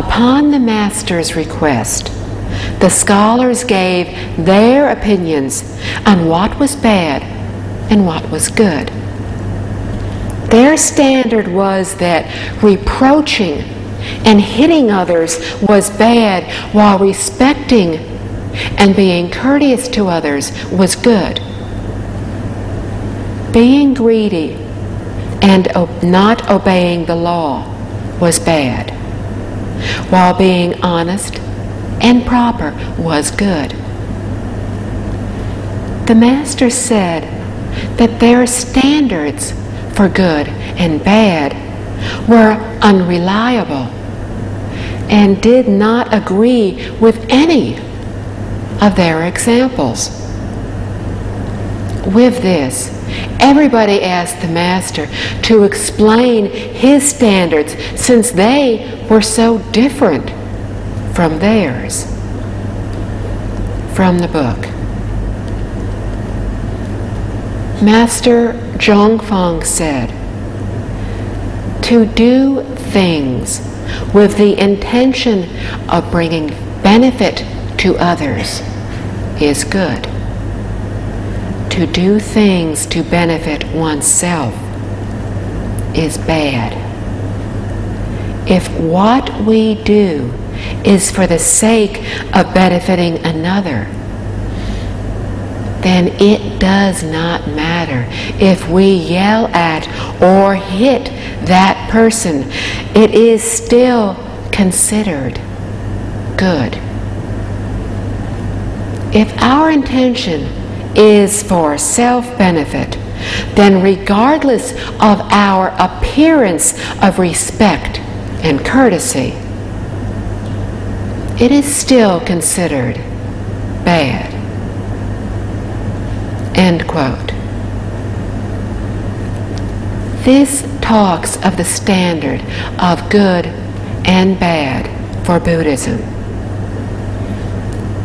Upon the master's request, the scholars gave their opinions on what was bad and what was good. Their standard was that reproaching and hitting others was bad, while respecting and being courteous to others was good. Being greedy and not obeying the law was bad, while being honest and proper was good. The Master said that their standards for good and bad were unreliable and did not agree with any of their examples. With this, everybody asked the Master to explain his standards, since they were so different from theirs. From the book. Master Zhongfeng said, "To do things with the intention of bringing benefit to others is good. To do things to benefit oneself is bad. If what we do is for the sake of benefiting another, then it does not matter if we yell at or hit that person. It is still considered good. If our intention is for self-benefit, then regardless of our appearance of respect and courtesy, it is still considered bad." End quote. This talks of the standard of good and bad for Buddhism.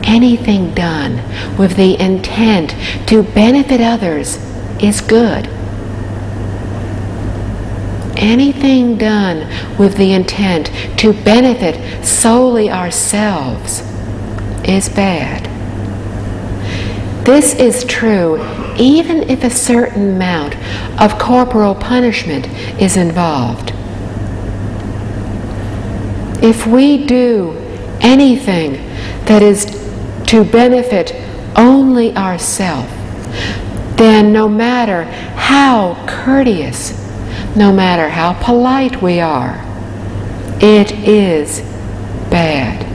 Anything done with the intent to benefit others is good. Anything done with the intent to benefit solely ourselves is bad. This is true even if a certain amount of corporal punishment is involved. If we do anything that is to benefit only ourselves, then no matter how courteous, no matter how polite we are, it is bad.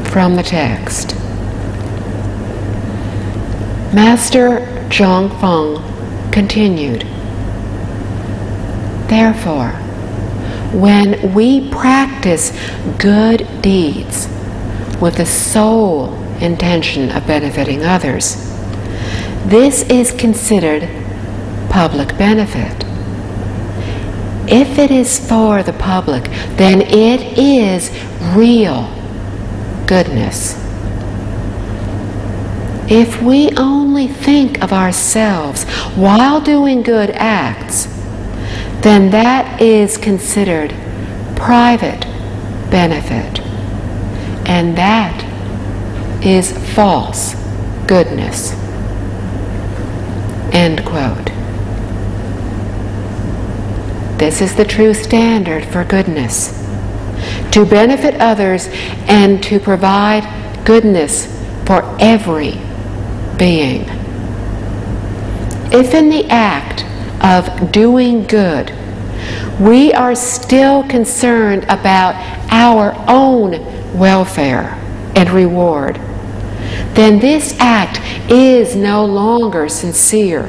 From the text. Master Zhongfeng continued, "Therefore, when we practice good deeds with the sole intention of benefiting others, this is considered public benefit. If it is for the public, then it is real goodness. If we only think of ourselves while doing good acts, then that is considered private benefit, and that is false goodness." End quote. This is the true standard for goodness: to benefit others and to provide goodness for every being. If in the act of doing good we are still concerned about our own welfare and reward, then this act is no longer sincere,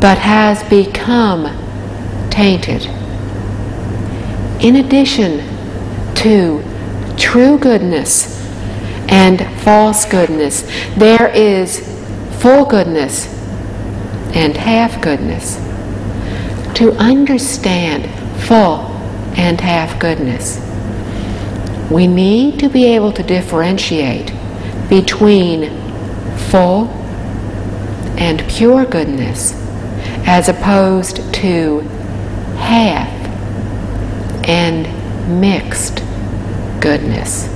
but has become tainted. In addition to true goodness and false goodness, there is full goodness and half goodness. To understand full and half goodness, we need to be able to differentiate between full and pure goodness as opposed to half and mixed goodness.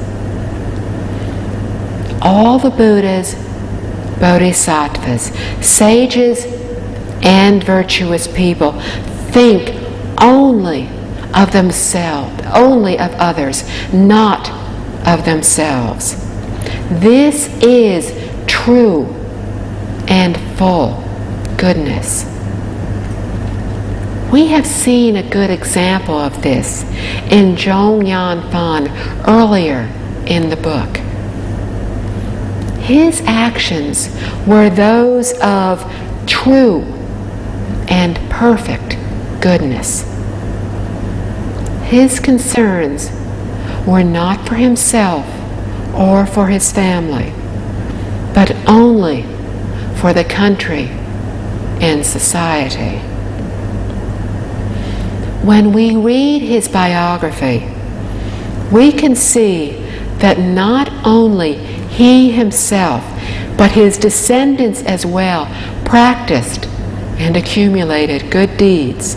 All the Buddhas, bodhisattvas, sages, and virtuous people think only of themselves, only of others, not of themselves. This is true and full goodness. We have seen a good example of this in Zhong Yan Fan earlier in the book. His actions were those of true and perfect goodness. His concerns were not for himself or for his family, but only for the country and society. When we read his biography, we can see that not only he himself, but his descendants as well, practiced and accumulated good deeds.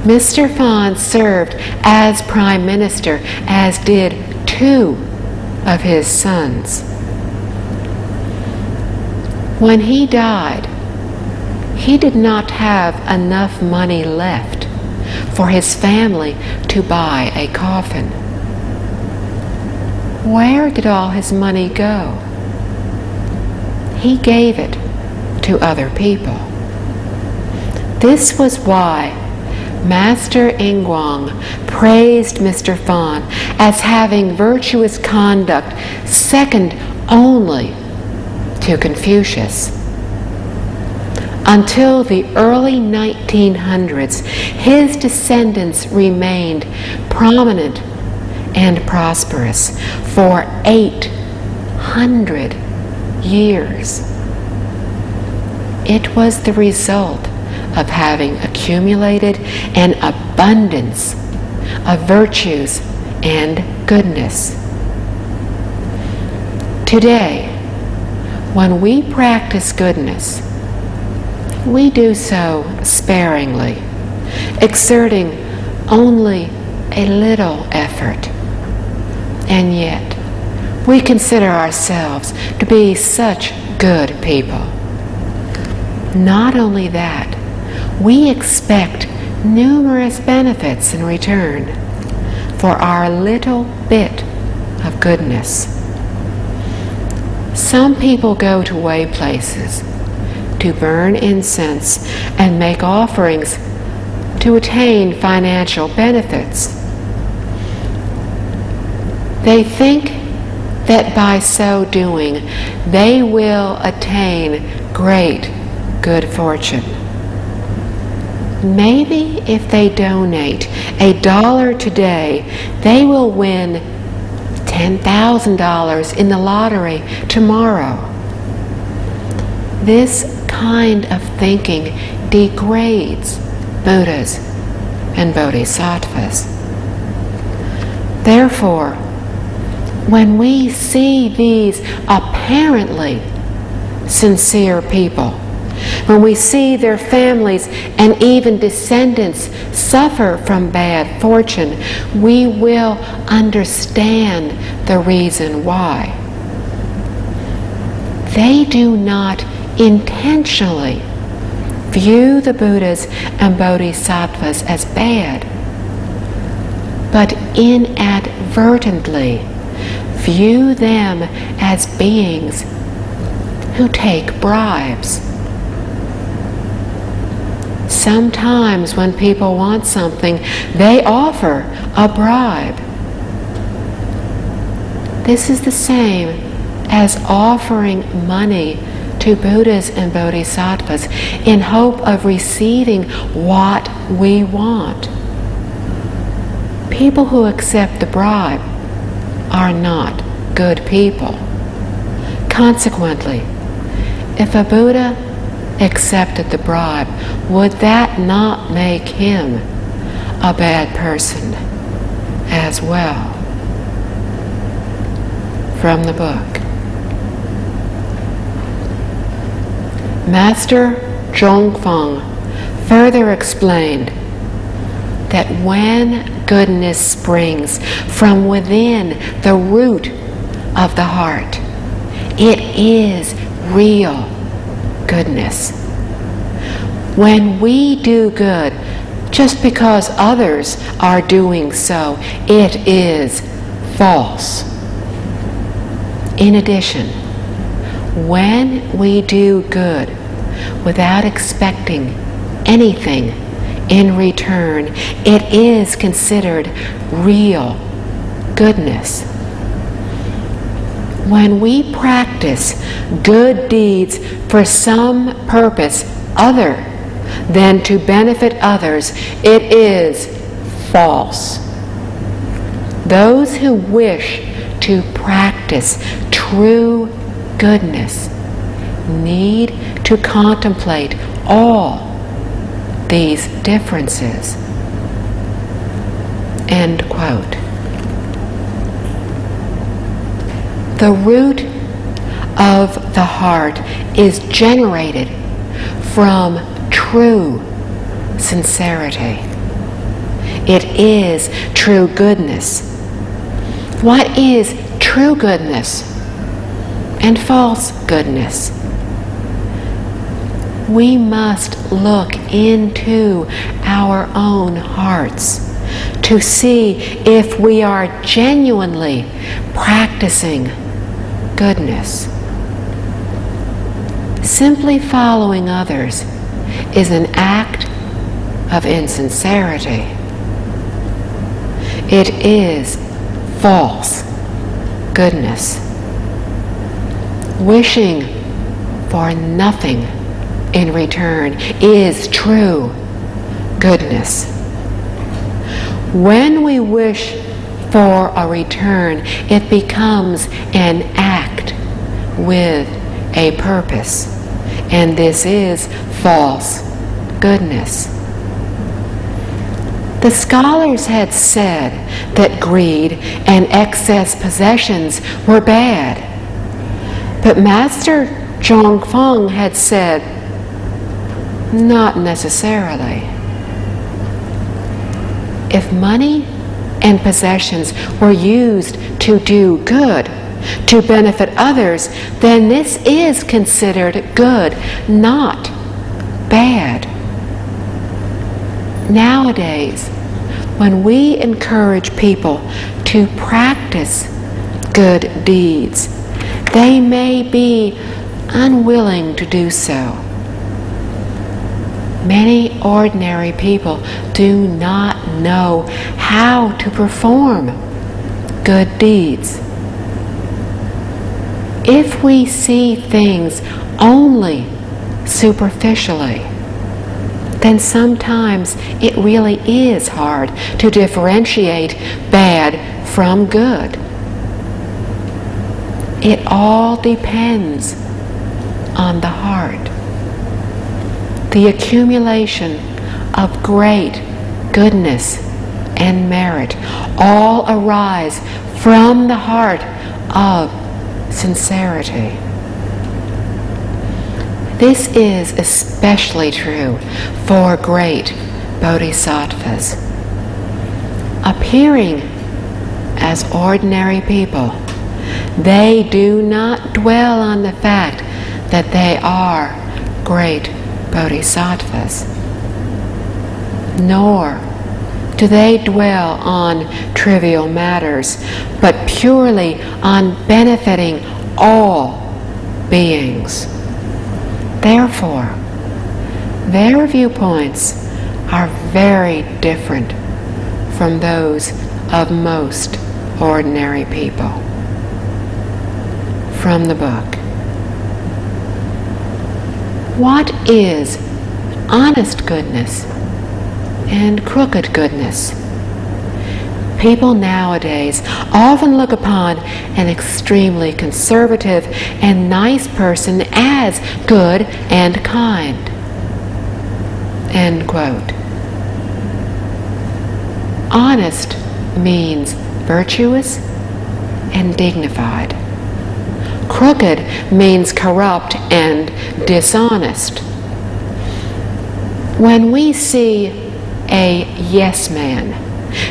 Mr. Fan served as Prime Minister, as did 2 of his sons. When he died, he did not have enough money left for his family to buy a coffin. Where did all his money go? He gave it to other people. This was why Master Ingguang praised Mr. Fan as having virtuous conduct second only to Confucius. Until the early 1900s, his descendants remained prominent and prosperous for 800 years. It was the result of having accumulated an abundance of virtues and goodness. Today, when we practice goodness, we do so sparingly, exerting only a little effort. And yet, we consider ourselves to be such good people. Not only that, we expect numerous benefits in return for our little bit of goodness. Some people go to way places to burn incense and make offerings to attain financial benefits. They think that by so doing, they will attain great good fortune. Maybe if they donate $1 today, they will win $10,000 in the lottery tomorrow. This kind of thinking degrades Buddhas and Bodhisattvas. Therefore, when we see these apparently sincere people, when we see their families and even descendants suffer from bad fortune, we will understand the reason why. They do not intentionally view the Buddhas and Bodhisattvas as bad, but inadvertently view them as beings who take bribes. Sometimes when people want something, they offer a bribe. This is the same as offering money to Buddhas and Bodhisattvas in hope of receiving what we want. People who accept the bribe are not good people. Consequently, if a Buddha accepted the bribe, would that not make him a bad person as well? From the book. Master Zhongfeng further explained, that when goodness springs from within the root of the heart, it is real goodness. When we do good just because others are doing so, it is false. In addition, when we do good without expecting anything in return, it is considered real goodness. When we practice good deeds for some purpose other than to benefit others, it is false. Those who wish to practice true goodness need to contemplate all these differences. End quote. The root of the heart is generated from true sincerity. It is true goodness. What is true goodness and false goodness? We must look into our own hearts to see if we are genuinely practicing goodness. Simply following others is an act of insincerity. It is false goodness. Wishing for nothing in return is true goodness. When we wish for a return, it becomes an act with a purpose, and this is false goodness. The scholars had said that greed and excess possessions were bad, but Master Zhongfeng had said, not necessarily. If money and possessions were used to do good, to benefit others, then this is considered good, not bad. Nowadays, when we encourage people to practice good deeds, they may be unwilling to do so. Many ordinary people do not know how to perform good deeds. If we see things only superficially, then sometimes it really is hard to differentiate bad from good. It all depends on the heart. The accumulation of great goodness and merit all arise from the heart of sincerity. This is especially true for great bodhisattvas. Appearing as ordinary people, they do not dwell on the fact that they are great bodhisattvas, nor do they dwell on trivial matters, but purely on benefiting all beings. Therefore, their viewpoints are very different from those of most ordinary people. From the book. What is honest goodness and crooked goodness? People nowadays often look upon an extremely conservative and nice person as good and kind. End quote. Honest means virtuous and dignified. Crooked means corrupt and dishonest. When we see a yes man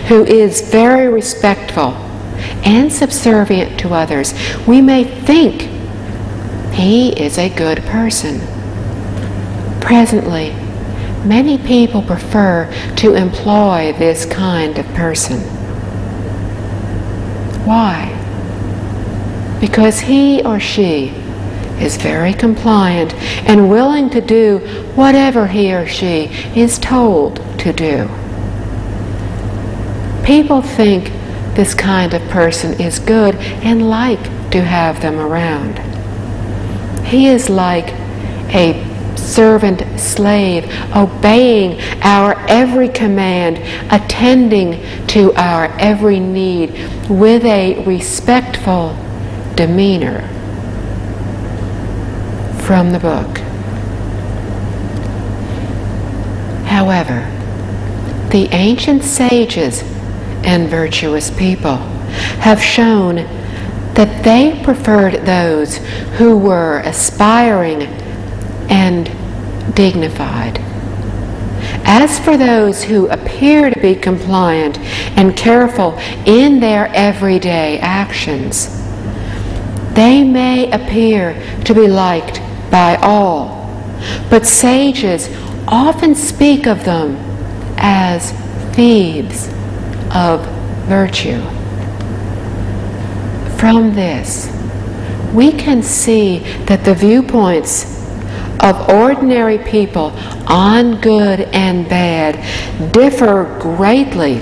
who is very respectful and subservient to others, we may think he is a good person. Presently, many people prefer to employ this kind of person. Why? Because he or she is very compliant and willing to do whatever he or she is told to do. People think this kind of person is good and like to have them around. He is like a servant slave, obeying our every command, attending to our every need with a respectful demeanor. From the book. However, the ancient sages and virtuous people have shown that they preferred those who were aspiring and dignified. As for those who appear to be compliant and careful in their everyday actions, they may appear to be liked by all, but sages often speak of them as thieves of virtue. From this, we can see that the viewpoints of ordinary people on good and bad differ greatly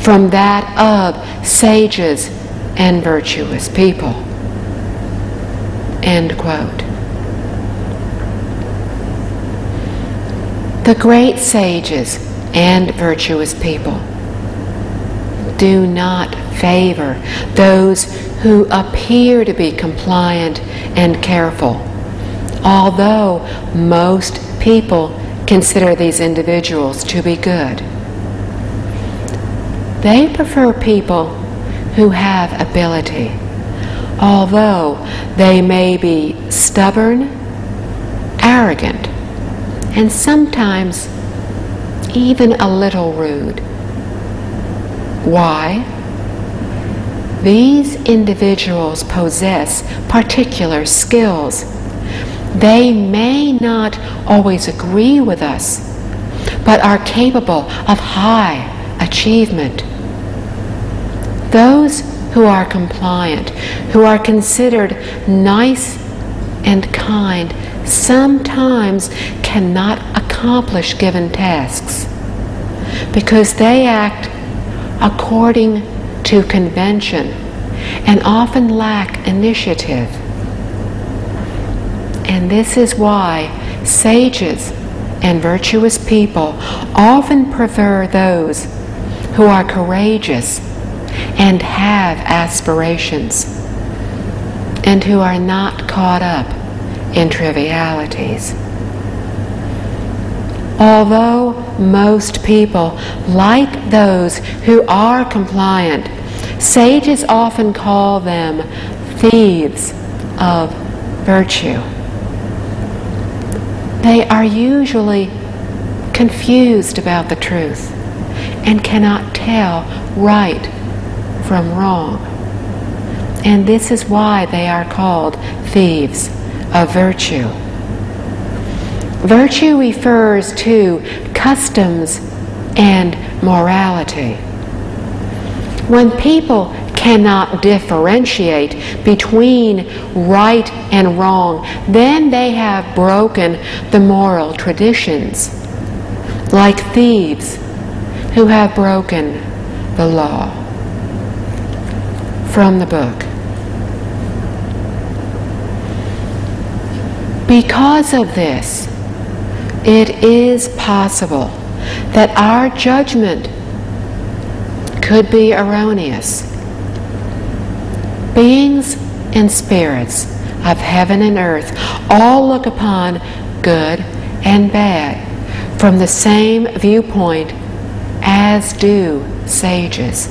from that of sages and virtuous people. End quote. The great sages and virtuous people do not favor those who appear to be compliant and careful, although most people consider these individuals to be good. They prefer people who have ability, although they may be stubborn, arrogant, and sometimes even a little rude. Why? These individuals possess particular skills. They may not always agree with us, but are capable of high achievement. Those who are compliant, who are considered nice and kind, sometimes cannot accomplish given tasks because they act according to convention and often lack initiative. And this is why sages and virtuous people often prefer those who are courageous and have aspirations and who are not caught up in trivialities. Although most people like those who are compliant, sages often call them thieves of virtue. They are usually confused about the truth and cannot tell right from wrong. And this is why they are called thieves of virtue. Virtue refers to customs and morality. When people cannot differentiate between right and wrong, then they have broken the moral traditions, like thieves who have broken the law. From the book. Because of this, it is possible that our judgment could be erroneous. Beings and spirits of heaven and earth all look upon good and bad from the same viewpoint as do sages.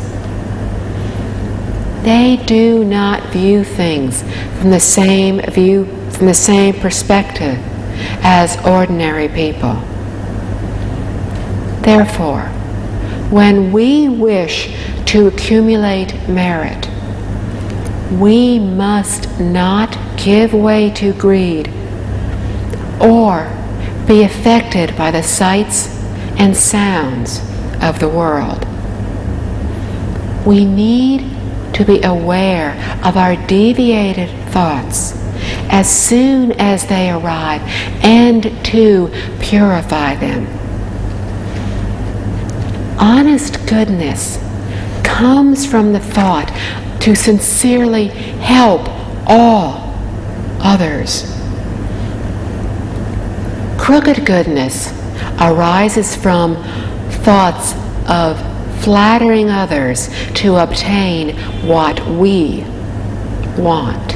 They do not view things from the same perspective as ordinary people. Therefore, when we wish to accumulate merit, we must not give way to greed or be affected by the sights and sounds of the world. We need to be aware of our deviated thoughts as soon as they arrive and to purify them. Honest goodness comes from the thought to sincerely help all others. Crooked goodness arises from thoughts of flattering others to obtain what we want.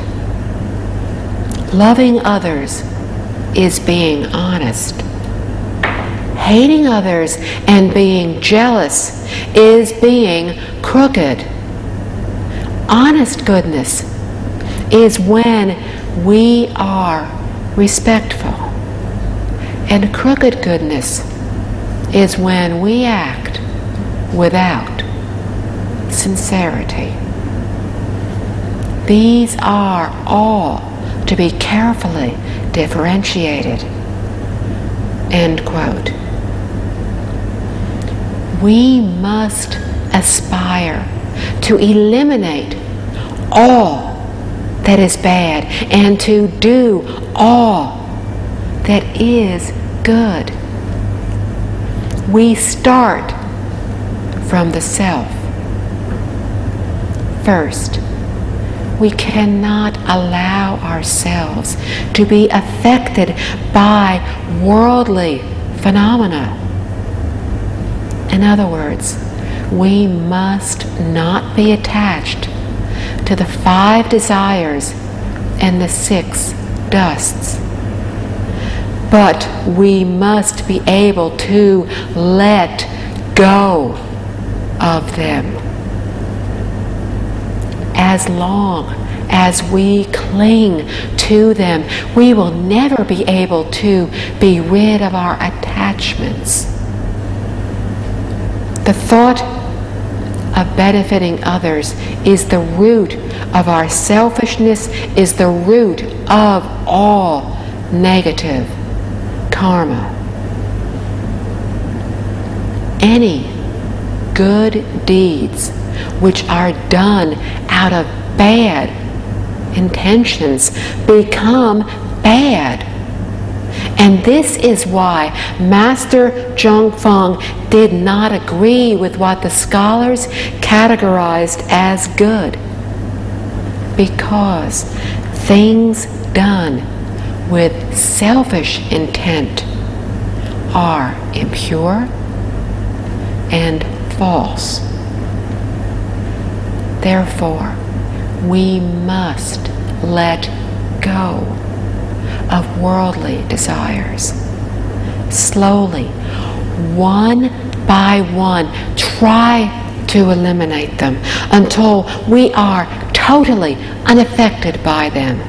Loving others is being honest. Hating others and being jealous is being crooked. Honest goodness is when we are respectful, and crooked goodness is when we act without sincerity. These are all to be carefully differentiated. End quote. We must aspire to eliminate all that is bad and to do all that is good. We start from the self. First, we cannot allow ourselves to be affected by worldly phenomena. In other words, we must not be attached to the 5 desires and the 6 dusts. But we must be able to let go of them. As long as we cling to them, we will never be able to be rid of our attachments. The thought of benefiting others is the root of our selfishness, is the root of all negative karma. Any good deeds which are done out of bad intentions become bad. And this is why Master Zhongfeng did not agree with what the scholars categorized as good, because things done with selfish intent are impure and false. Therefore, we must let go of worldly desires. Slowly, one by one, try to eliminate them until we are totally unaffected by them.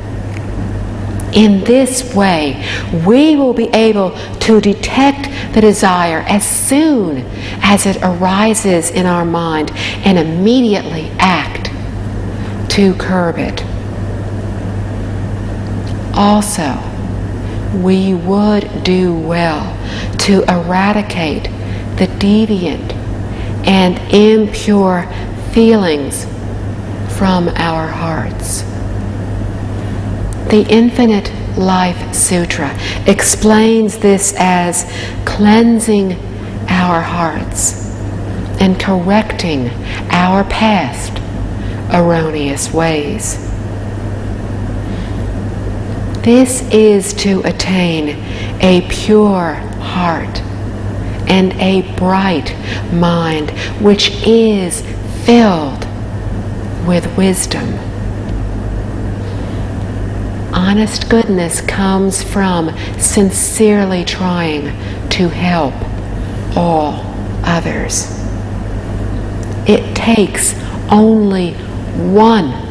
In this way, we will be able to detect the desire as soon as it arises in our mind and immediately act to curb it. Also, we would do well to eradicate the deviant and impure feelings from our hearts. The Infinite Life Sutra explains this as cleansing our hearts and correcting our past erroneous ways. This is to attain a pure heart and a bright mind which is filled with wisdom. Honest goodness comes from sincerely trying to help all others. It takes only one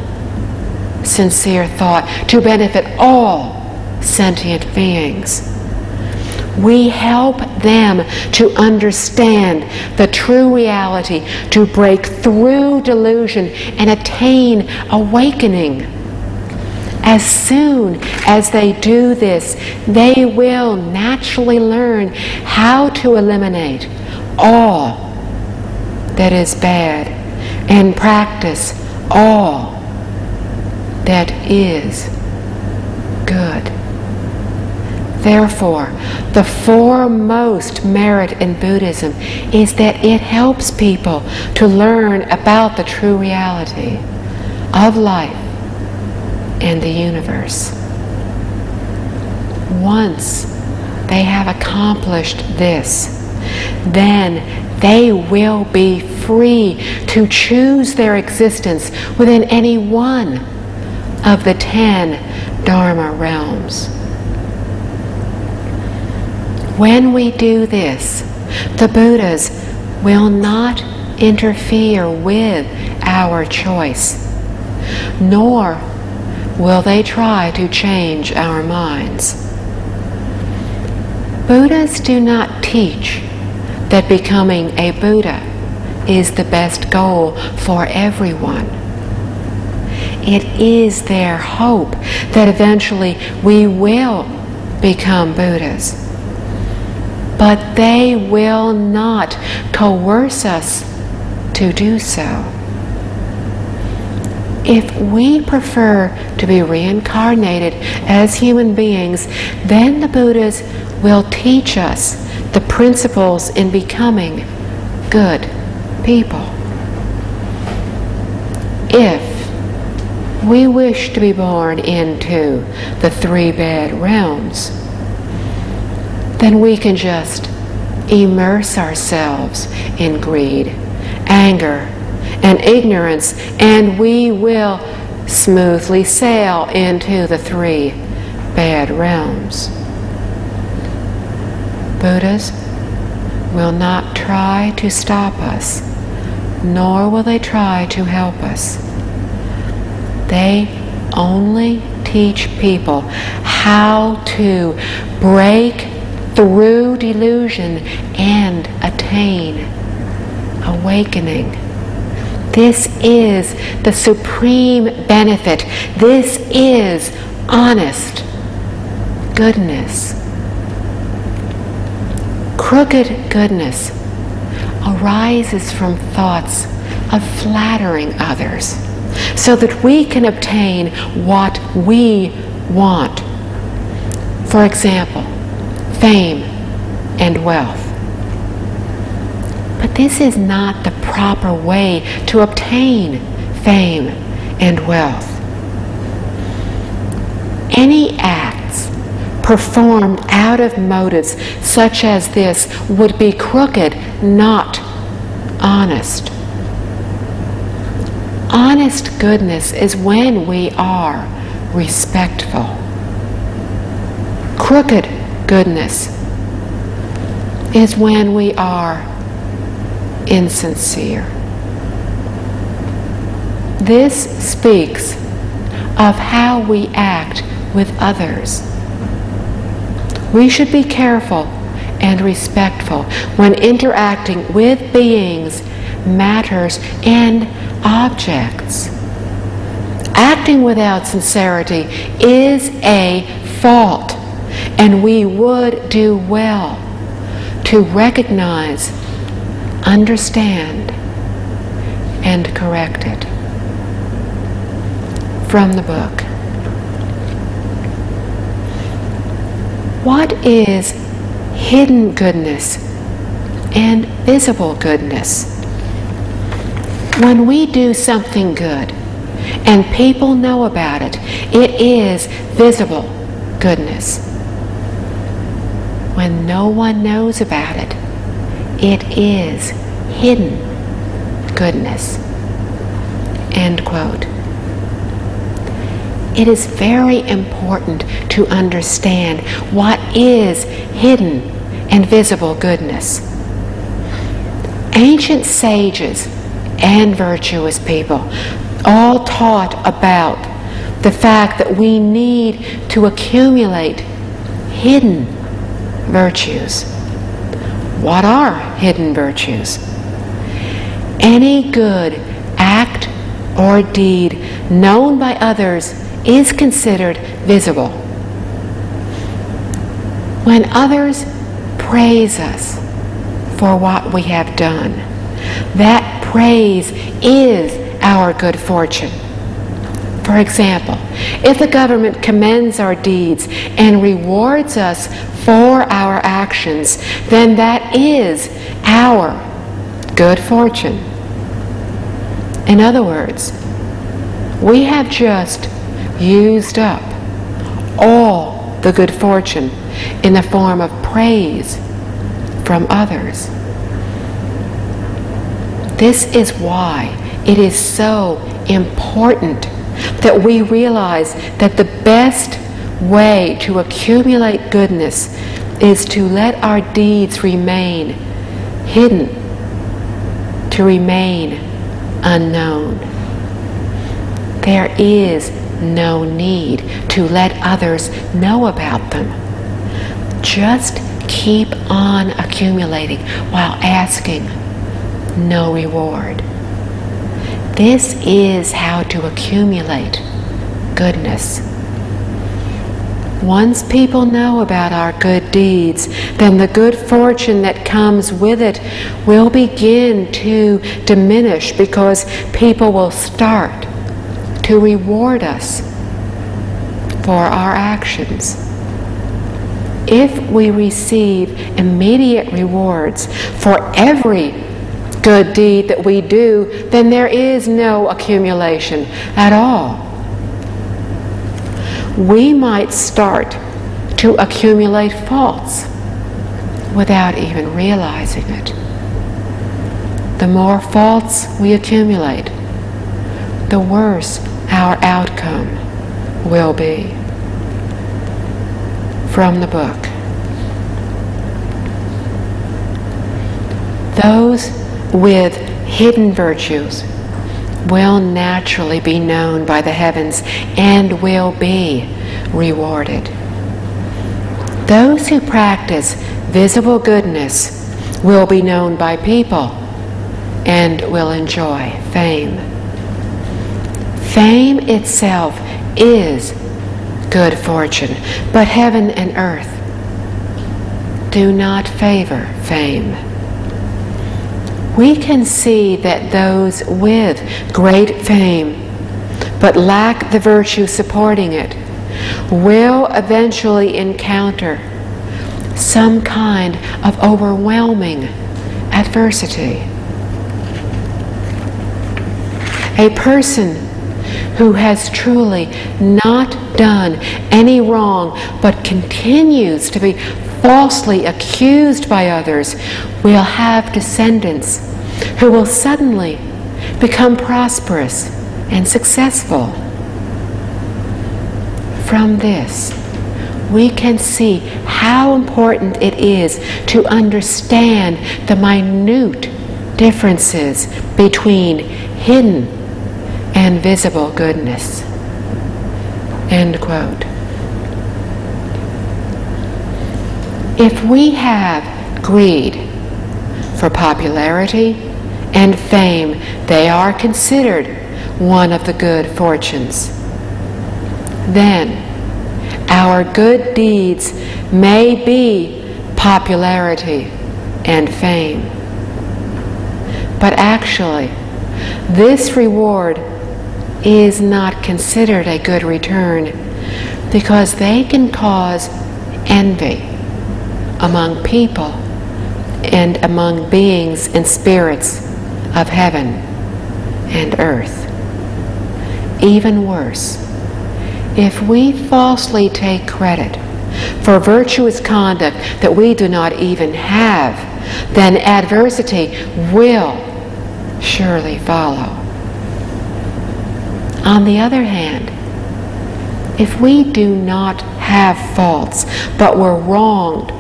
sincere thought to benefit all sentient beings. We help them to understand the true reality, to break through delusion and attain awakening. As soon as they do this, they will naturally learn how to eliminate all that is bad and practice all that is good. Therefore, the foremost merit in Buddhism is that it helps people to learn about the true reality of life and the universe. Once they have accomplished this, then they will be free to choose their existence within any one of the 10 Dharma realms. When we do this, the Buddhas will not interfere with our choice, nor will they try to change our minds. Buddhas do not teach that becoming a Buddha is the best goal for everyone. It is their hope that eventually we will become Buddhas. But they will not coerce us to do so. If we prefer to be reincarnated as human beings, then the Buddhas will teach us the principles in becoming good people. If we wish to be born into the 3 bad realms, then we can just immerse ourselves in greed, anger, and ignorance, and we will smoothly sail into the 3 bad realms. Buddhas will not try to stop us, nor will they try to help us. They only teach people how to break through delusion and attain awakening. This is the supreme benefit. This is honest goodness. Crooked goodness arises from thoughts of flattering others so that we can obtain what we want. For example, fame and wealth. But this is not the proper way to obtain fame and wealth. Any acts performed out of motives such as this would be crooked, not honest. Honest goodness is when we are respectful. Crooked goodness is when we are insincere. This speaks of how we act with others. We should be careful and respectful when interacting with beings, matters, and objects. Acting without sincerity is a fault, and we would do well to recognize, understand, and correct it. From the book. What is hidden goodness and visible goodness? When we do something good and people know about it, it is visible goodness. When no one knows about it, it is hidden goodness. End quote. It is very important to understand what is hidden and visible goodness. Ancient sages and virtuous people all taught about the fact that we need to accumulate hidden virtues. What are hidden virtues? Any good act or deed known by others is considered visible. When others praise us for what we have done, that praise is our good fortune. For example, if the government commends our deeds and rewards us for our actions, then that is our good fortune. In other words, we have just used up all the good fortune in the form of praise from others. This is why it is so important that we realize that the best way to accumulate goodness is to let our deeds remain hidden, to remain unknown. There is no need to let others know about them. Just keep on accumulating while asking no reward. This is how to accumulate goodness. Once people know about our good deeds, then the good fortune that comes with it will begin to diminish, because people will start to reward us for our actions. If we receive immediate rewards for every good deed that we do, then there is no accumulation at all. We might start to accumulate faults without even realizing it. The more faults we accumulate, the worse our outcome will be. From the book. Those with hidden virtues will naturally be known by the heavens and will be rewarded. Those who practice visible goodness will be known by people and will enjoy fame. Fame itself is good fortune, but heaven and earth do not favor fame. We can see that those with great fame but lack the virtue supporting it will eventually encounter some kind of overwhelming adversity. A person who has truly not done any wrong but continues to be falsely accused by others will have descendants who will suddenly become prosperous and successful. From this, we can see how important it is to understand the minute differences between hidden and visible goodness. End quote. If we have greed for popularity and fame, they are considered one of the good fortunes. Then our good deeds may be popularity and fame. But actually, this reward is not considered a good return, because they can cause envy among people and among beings and spirits of heaven and earth. Even worse, if we falsely take credit for virtuous conduct that we do not even have, then adversity will surely follow. On the other hand, if we do not have faults, but were wronged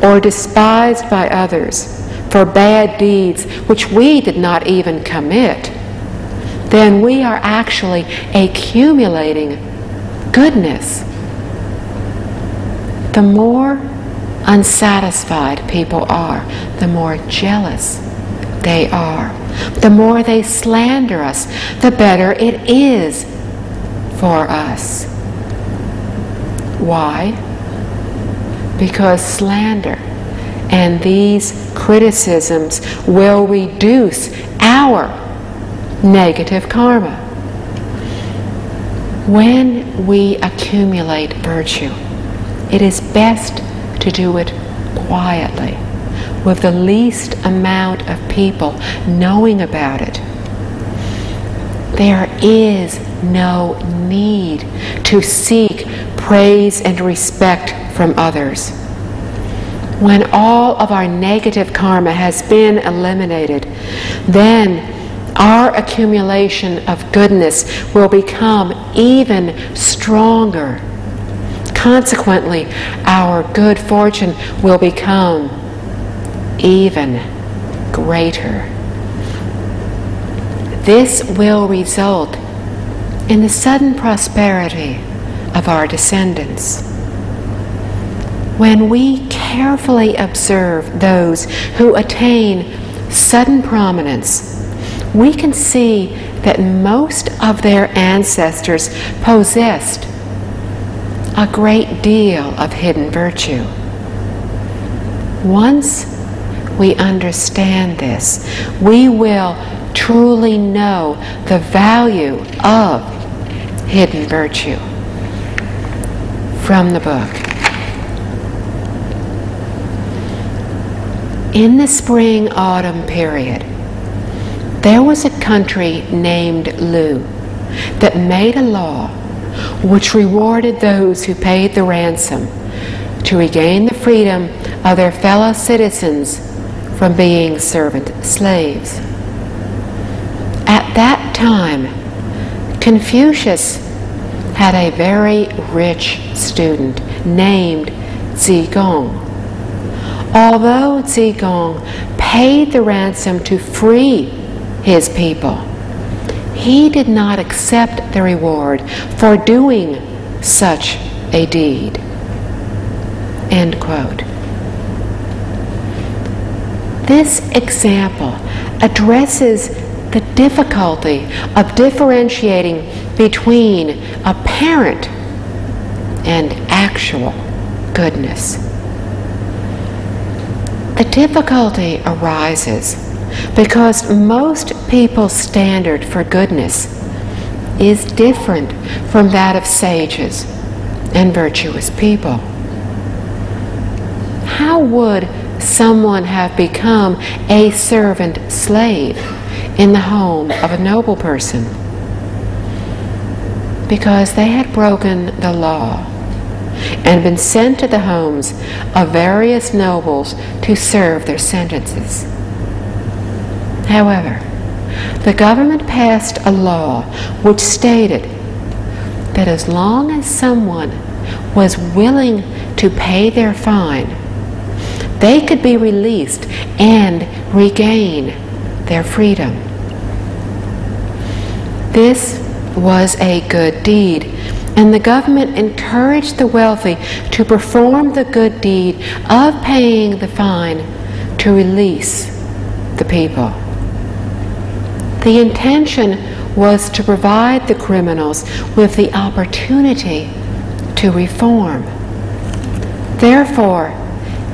or despised by others for bad deeds which we did not even commit, then we are actually accumulating goodness. The more unsatisfied people are, the more jealous they are. The more they slander us, the better it is for us. Why? Because slander and these criticisms will reduce our negative karma. When we accumulate virtue, it is best to do it quietly, with the least amount of people knowing about it. There is no need to seek praise and respect from others. When all of our negative karma has been eliminated, then our accumulation of goodness will become even stronger. Consequently, our good fortune will become even greater. This will result in the sudden prosperity of our descendants. When we carefully observe those who attain sudden prominence, we can see that most of their ancestors possessed a great deal of hidden virtue. Once we understand this, we will truly know the value of hidden virtue. From the book. In the spring-autumn period, there was a country named Liao that made a law which rewarded those who paid the ransom to regain the freedom of their fellow citizens from being servant slaves. At that time, Confucius had a very rich student named Zigong. Although Zigong paid the ransom to free his people, he did not accept the reward for doing such a deed. End quote. This example addresses the difficulty of differentiating between apparent and actual goodness. The difficulty arises because most people's standard for goodness is different from that of sages and virtuous people. How would someone have become a servant slave in the home of a noble person? Because they had broken the law and been sent to the homes of various nobles to serve their sentences. However, the government passed a law which stated that as long as someone was willing to pay their fine, they could be released and regain their freedom. This was a good deed, and the government encouraged the wealthy to perform the good deed of paying the fine to release the people. The intention was to provide the criminals with the opportunity to reform. Therefore,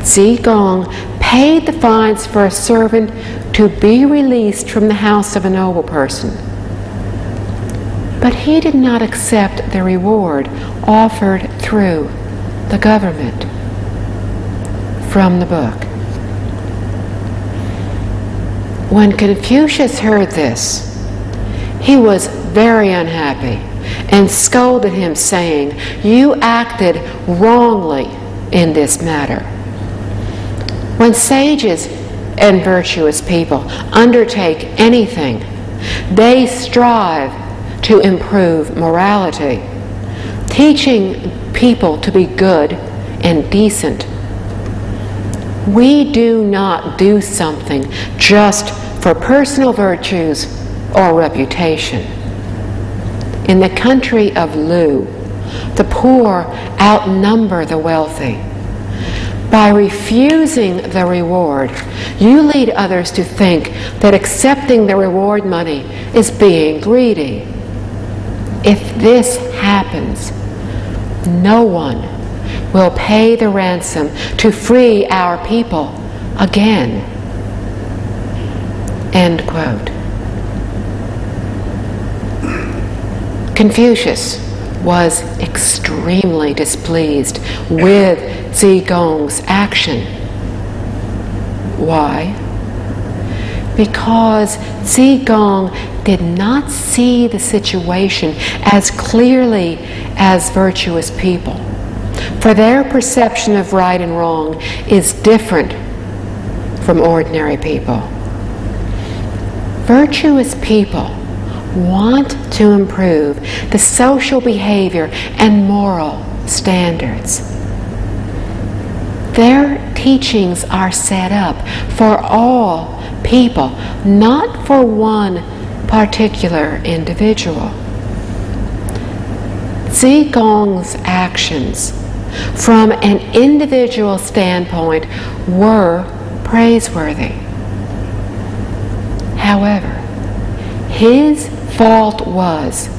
Zigong paid the fines for a servant to be released from the house of a noble person. But he did not accept the reward offered through the government. From the book. When Confucius heard this, he was very unhappy and scolded him, saying, "You acted wrongly in this matter." When sages and virtuous people undertake anything, they strive to improve morality, teaching people to be good and decent. We do not do something just for personal virtues or reputation. In the country of Liao, the poor outnumber the wealthy. By refusing the reward, you lead others to think that accepting the reward money is being greedy. If this happens, no one will pay the ransom to free our people again. End quote. Confucius was extremely displeased with Zigong's action. Why? Because Zigong did not see the situation as clearly as virtuous people, for their perception of right and wrong is different from ordinary people. Virtuous people want to improve the social behavior and moral standards. Their teachings are set up for all people, not for one particular individual. Zigong's actions from an individual standpoint were praiseworthy. However, his fault was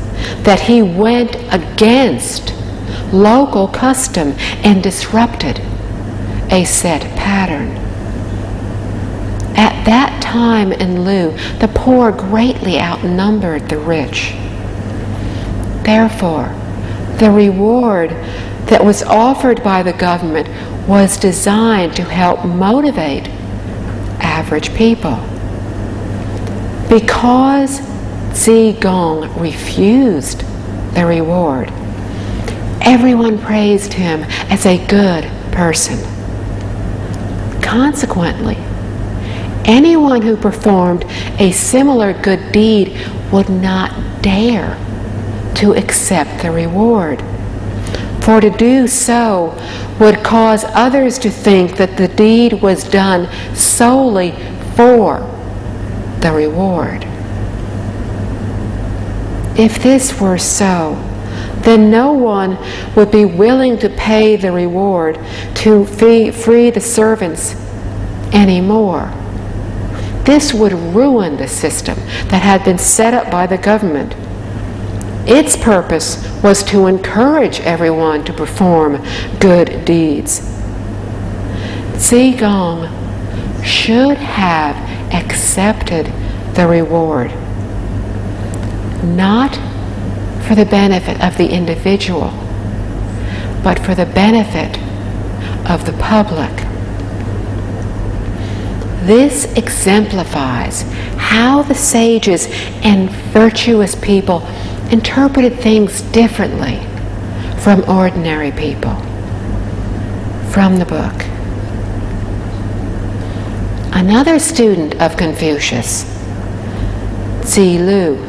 that he went against local custom and disrupted a set pattern. At that time in Liu, the poor greatly outnumbered the rich. Therefore, the reward that was offered by the government was designed to help motivate average people. Because Zigong refused the reward, everyone praised him as a good person. Consequently, anyone who performed a similar good deed would not dare to accept the reward, for to do so would cause others to think that the deed was done solely for the reward. If this were so, then no one would be willing to pay the reward to free the servants anymore. This would ruin the system that had been set up by the government. Its purpose was to encourage everyone to perform good deeds. Zigong should have accepted the reward, not for the benefit of the individual, but for the benefit of the public. This exemplifies how the sages and virtuous people interpreted things differently from ordinary people. From the book. Another student of Confucius, Liu,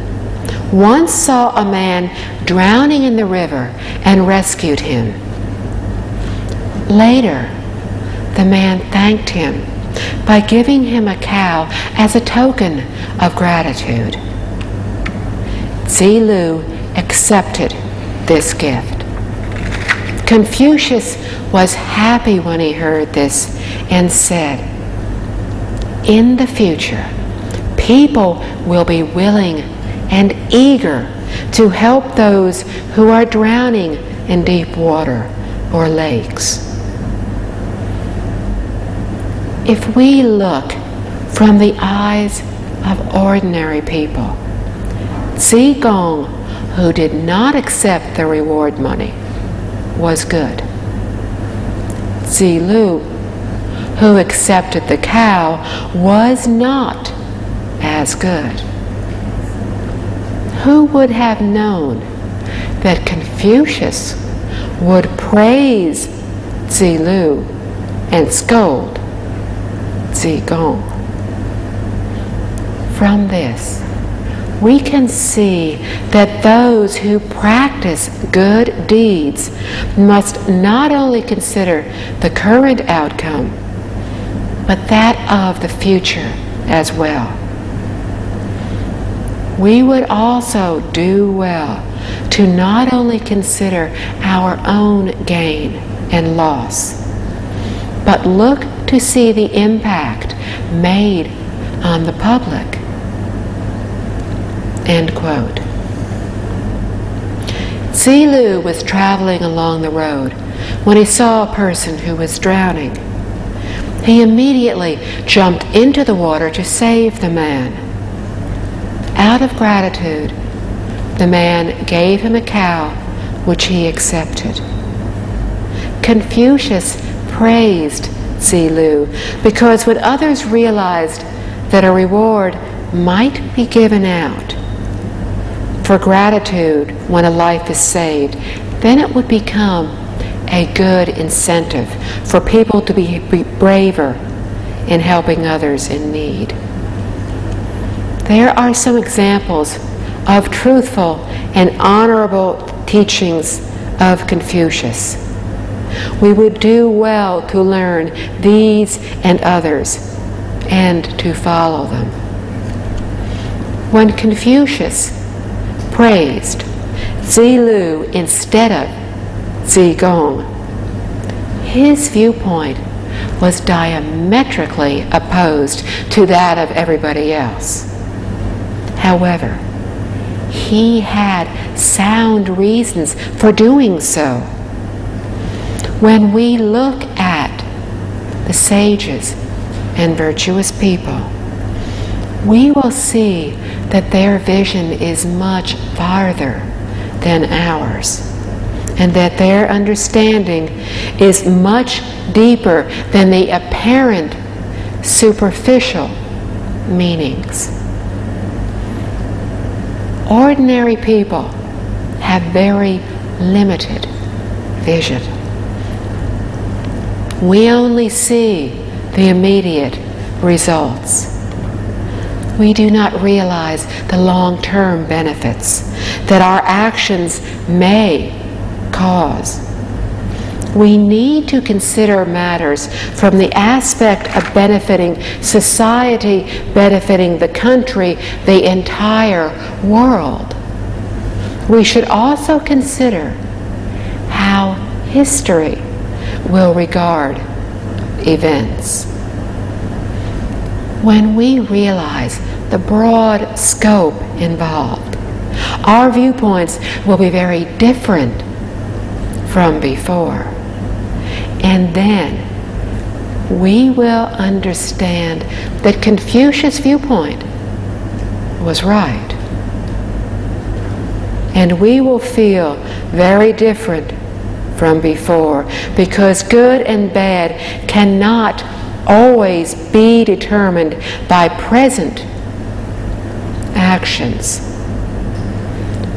once saw a man drowning in the river and rescued him. Later, the man thanked him by giving him a cow as a token of gratitude. Liu accepted this gift. Confucius was happy when he heard this and said, "In the future, people will be willing and eager to help those who are drowning in deep water or lakes." If we look from the eyes of ordinary people, Zigong, who did not accept the reward money, was good. Liu, who accepted the cow, was not as good. Who would have known that Confucius would praise Liu and scold Zigong? From this, we can see that those who practice good deeds must not only consider the current outcome, but that of the future as well. We would also do well to not only consider our own gain and loss, but look to see the impact made on the public." End quote. Liao was traveling along the road when he saw a person who was drowning. He immediately jumped into the water to save the man. Out of gratitude, the man gave him a cow, which he accepted. Confucius praised Liao because when others realized that a reward might be given out for gratitude when a life is saved, then it would become a good incentive for people to be braver in helping others in need. There are some examples of truthful and honorable teachings of Confucius. We would do well to learn these and others and to follow them. When Confucius praised Liao instead of Zigong, his viewpoint was diametrically opposed to that of everybody else. However, he had sound reasons for doing so. When we look at the sages and virtuous people, we will see that their vision is much farther than ours, and that their understanding is much deeper than the apparent superficial meanings. Ordinary people have very limited vision. We only see the immediate results. We do not realize the long-term benefits that our actions may cause. We need to consider matters from the aspect of benefiting society, benefiting the country, the entire world. We should also consider how history will regard events. When we realize the broad scope involved, our viewpoints will be very different from before. And then we will understand that Confucius' viewpoint was right. And we will feel very different from before, because good and bad cannot always be determined by present actions.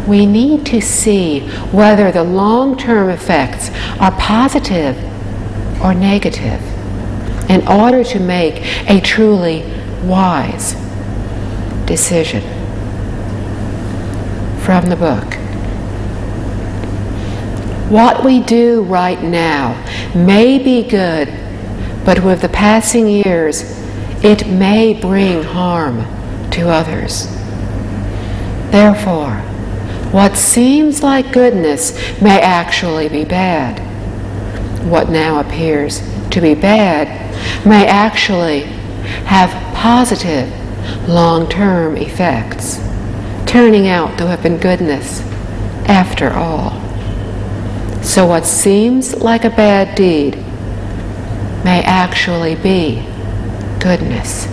We need to see whether the long-term effects are positive or negative in order to make a truly wise decision. From the book. What we do right now may be good, but with the passing years, it may bring harm to others. Therefore, what seems like goodness may actually be bad. What now appears to be bad may actually have positive long-term effects, turning out to have been goodness after all. So what seems like a bad deed may actually be goodness.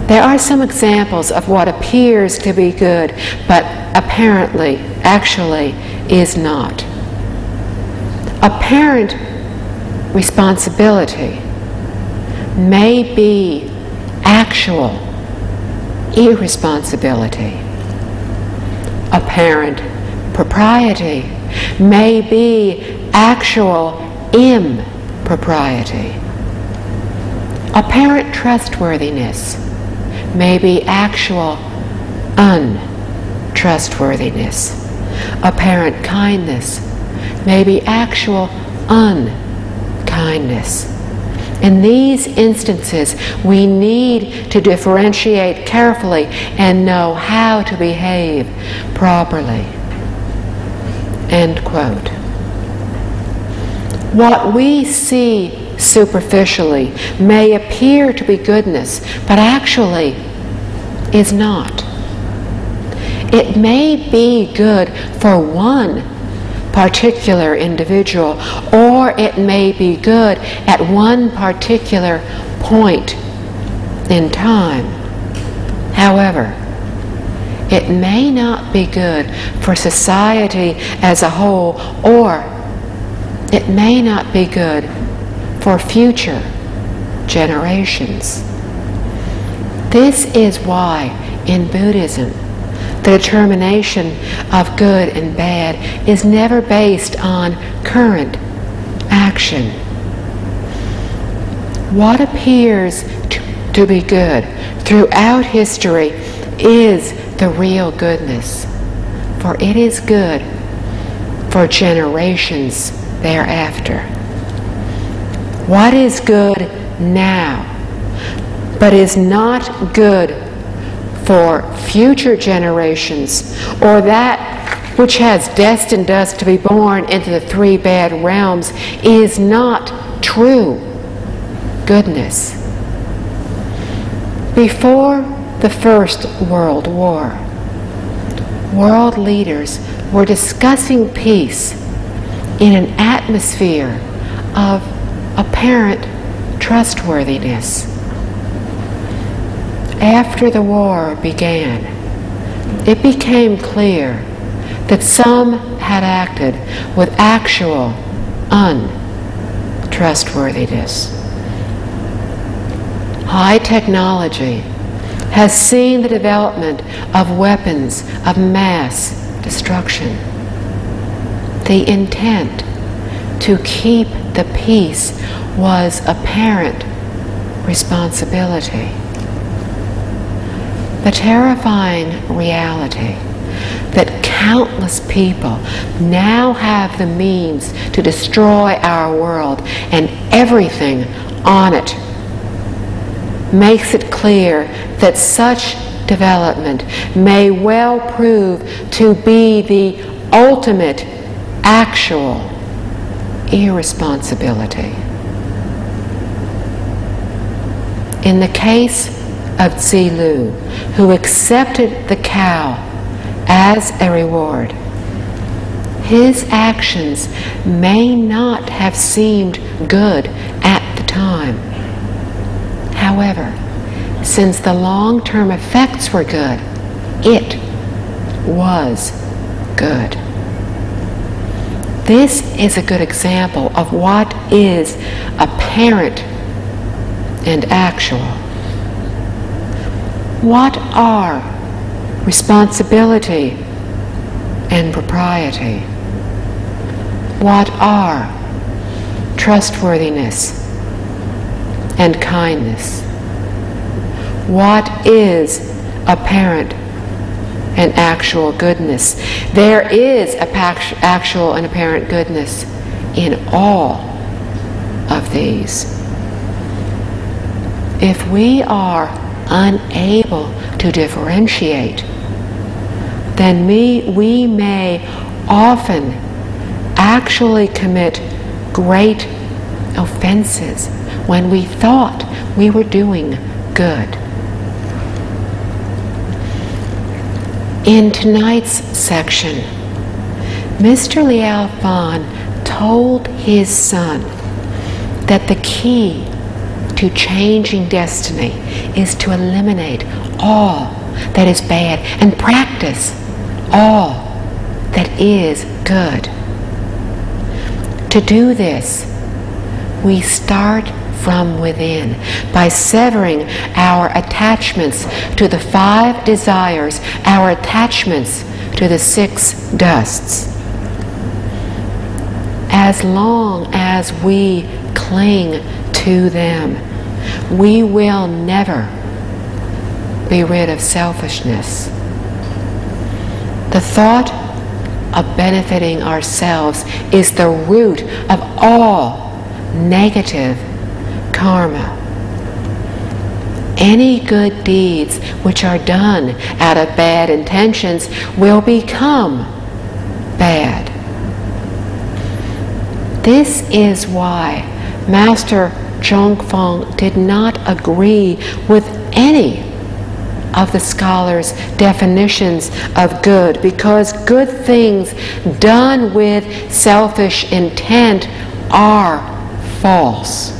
There are some examples of what appears to be good, but apparently, actually, is not. Apparent responsibility may be actual irresponsibility. Apparent propriety may be actual impropriety. Apparent trustworthiness may be actual untrustworthiness. Apparent kindness may be actual unkindness. In these instances, we need to differentiate carefully and know how to behave properly. End quote. What we see superficially may appear to be goodness, but actually is not. It may be good for one particular individual, or it may be good at one particular point in time. However, it may not be good for society as a whole, or it may not be good for future generations. This is why in Buddhism the determination of good and bad is never based on current action. What appears to be good throughout history is the real goodness, for it is good for generations thereafter. What is good now, but is not good for future generations, or that which has destined us to be born into the three bad realms, is not true goodness. Before the First World War, world leaders were discussing peace in an atmosphere of apparent trustworthiness. After the war began, it became clear that some had acted with actual untrustworthiness. High technology has seen the development of weapons of mass destruction. The intent to keep the peace was apparent responsibility. The terrifying reality that countless people now have the means to destroy our world and everything on it makes it clear that such development may well prove to be the ultimate actual irresponsibility. In the case of Zilu, who accepted the cow as a reward, his actions may not have seemed good at the time. However, since the long-term effects were good, it was good. This is a good example of what is apparent and actual. What are responsibility and propriety? What are trustworthiness and kindness? What is apparent and actual goodness? There is actual and apparent goodness in all of these. If we are unable to differentiate, then we may often actually commit great offenses when we thought we were doing good. In tonight's section, Mr. Liao told his son that the key to changing destiny is to eliminate all that is bad and practice all that is good. To do this, we start from within by severing our attachments to the 5 desires, our attachments to the 6 dusts. As long as we cling to them, we will never be rid of selfishness. The thought of benefiting ourselves is the root of all negative karma. Any good deeds which are done out of bad intentions will become bad. This is why Master Zhongfeng did not agree with any of the scholars' definitions of good, because good things done with selfish intent are false.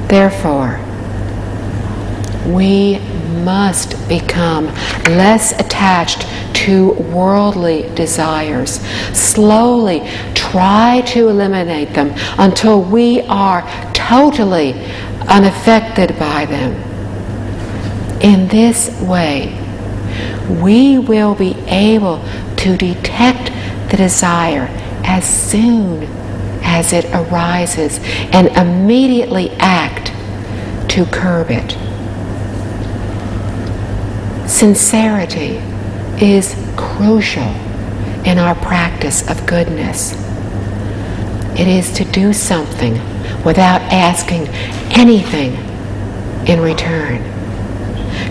Therefore, we must become less attached to worldly desires. Slowly try to eliminate them until we are totally unaffected by them. In this way, we will be able to detect the desire as soon as it arises and immediately act to curb it. Sincerity is crucial in our practice of goodness. It is to do something without asking anything in return,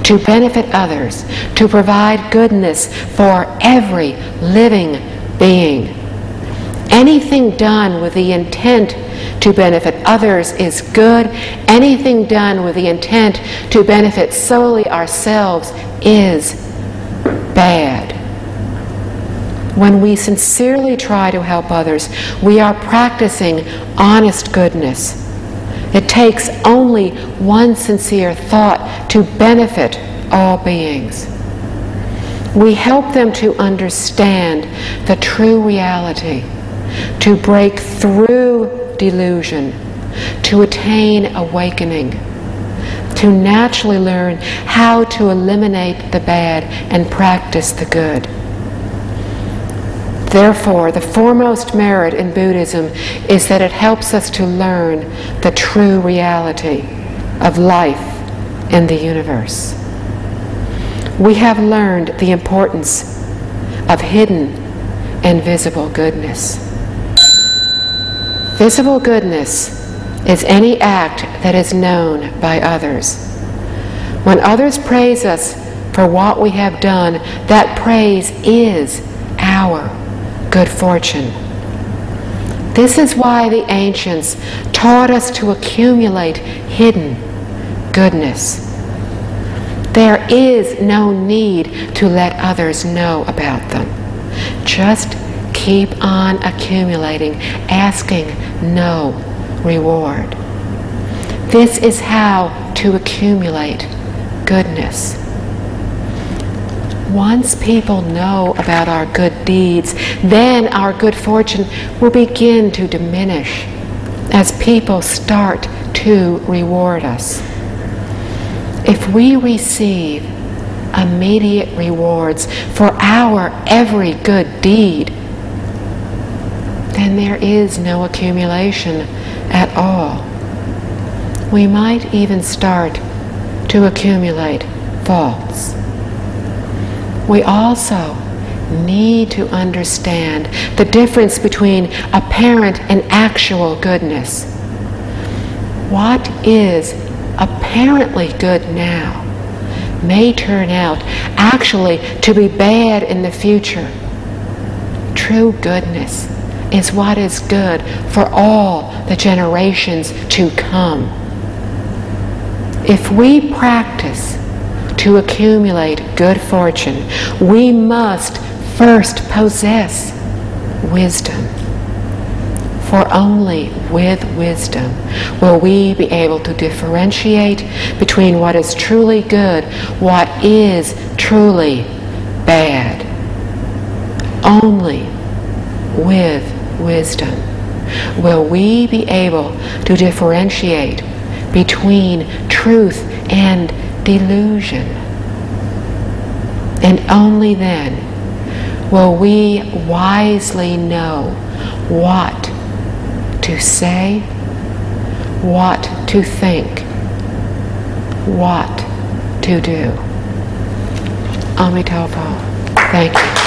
to benefit others, to provide goodness for every living being. Anything done with the intent to benefit others is good. Anything done with the intent to benefit solely ourselves is bad. When we sincerely try to help others, we are practicing honest goodness. It takes only one sincere thought to benefit all beings. We help them to understand the true reality, to break through delusion, to attain awakening, to naturally learn how to eliminate the bad and practice the good. Therefore, the foremost merit in Buddhism is that it helps us to learn the true reality of life in the universe. We have learned the importance of hidden and visible goodness. Visible goodness is any act that is known by others. When others praise us for what we have done, that praise is our good fortune. This is why the ancients taught us to accumulate hidden goodness. There is no need to let others know about them. Just keep on accumulating, asking no reward. This is how to accumulate goodness. Once people know about our good deeds, then our good fortune will begin to diminish as people start to reward us. If we receive immediate rewards for our every good deed, then there is no accumulation at all. We might even start to accumulate faults. We also need to understand the difference between apparent and actual goodness. What is apparently good now may turn out actually to be bad in the future. True goodness is what is good for all the generations to come. If we practice to accumulate good fortune, we must first possess wisdom. For only with wisdom will we be able to differentiate between what is truly good, what is truly bad. Only with wisdom will we be able to differentiate between truth and delusion. And only then will we wisely know what to say, what to think, what to do. Amitabha. Thank you.